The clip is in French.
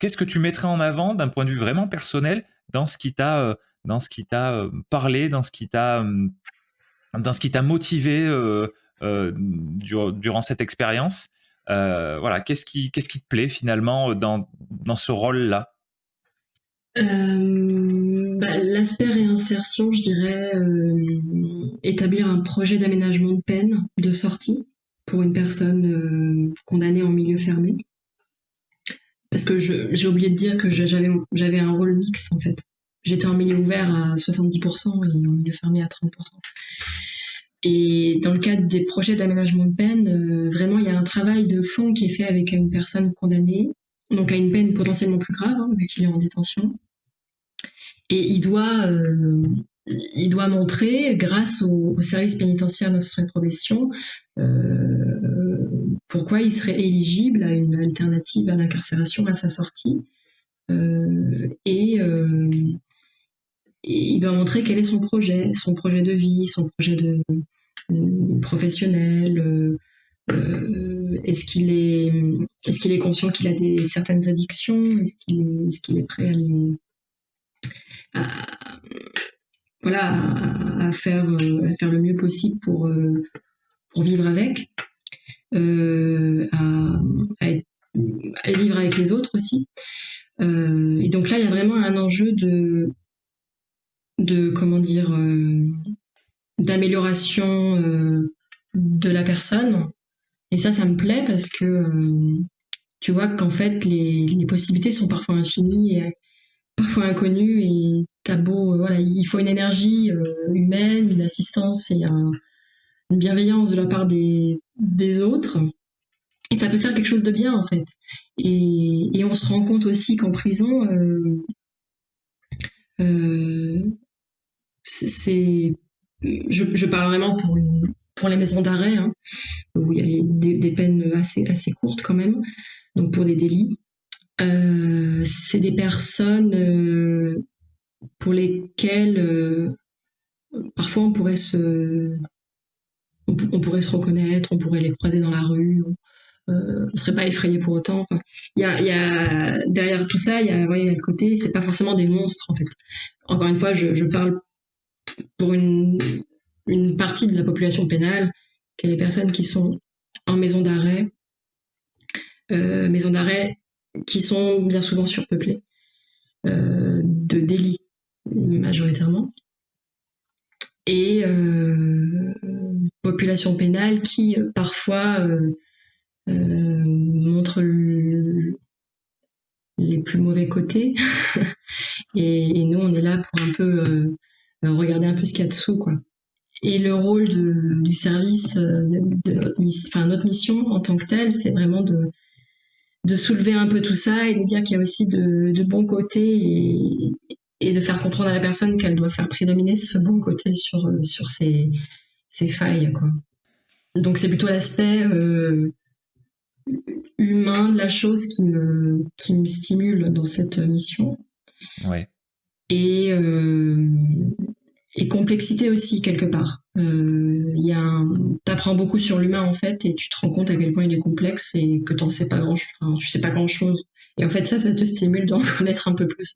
qu'est-ce que tu mettrais en avant d'un point de vue vraiment personnel dans ce qui t'a parlé, dans ce qui t'a motivé durant cette expérience. Voilà, qu'est-ce qui te plaît finalement dans ce rôle-là? L'aspect réinsertion, je dirais, établir un projet d'aménagement de peine de sortie pour une personne condamnée en milieu fermé. Parce que j'ai oublié de dire que j'avais un rôle mixte en fait. J'étais en milieu ouvert à 70% et en milieu fermé à 30%. Et dans le cadre des projets d'aménagement de peine, vraiment, il y a un travail de fond qui est fait avec une personne condamnée, donc à une peine potentiellement plus grave, hein, vu qu'il est en détention. Et il doit montrer, grâce au service pénitentiaire d'insertion et de probation, pourquoi il serait éligible à une alternative à l'incarcération à sa sortie. Et il doit montrer quel est son projet de vie, son projet de professionnel. Est-ce qu'il est conscient qu'il a certaines addictions? Est-ce qu'il est prêt à, voilà, à faire le mieux possible pour vivre avec, à vivre avec les autres aussi. Et donc là, il y a vraiment un enjeu de comment dire, d'amélioration de la personne. Et ça me plaît parce que tu vois qu'en fait, les possibilités sont parfois infinies et parfois inconnues. Et t'as beau, voilà, il faut une énergie humaine, une assistance et une bienveillance de la part des autres. Et ça peut faire quelque chose de bien, en fait. Et on se rend compte aussi qu'en prison, je parle vraiment pour les maisons d'arrêt, hein, où il y a des peines assez courtes quand même, donc pour des délits. C'est des personnes pour lesquelles parfois on pourrait se reconnaître, on pourrait les croiser dans la rue, on serait pas effrayé pour autant. Enfin, il y a derrière tout ça, il y a le côté, c'est pas forcément des monstres en fait. Encore une fois, je parle pour une partie de la population pénale, qui est les personnes qui sont en maison d'arrêt qui sont bien souvent surpeuplées de délits majoritairement, et population pénale qui parfois montre les plus mauvais côtés. Et nous, on est là pour un peu regarder un peu ce qu'il y a dessous, quoi. Et le rôle du service, notre mission en tant que telle, c'est vraiment de soulever un peu tout ça et de dire qu'il y a aussi de bons côtés, et de faire comprendre à la personne qu'elle doit faire prédominer ce bon côté sur ses failles, quoi. Donc c'est plutôt l'aspect humain de la chose qui me stimule dans cette mission. Ouais. Et complexité aussi quelque part. T'apprends beaucoup sur l'humain en fait, et tu te rends compte à quel point il est complexe et que tu sais pas grand chose. Et en fait ça te stimule d'en connaître un peu plus.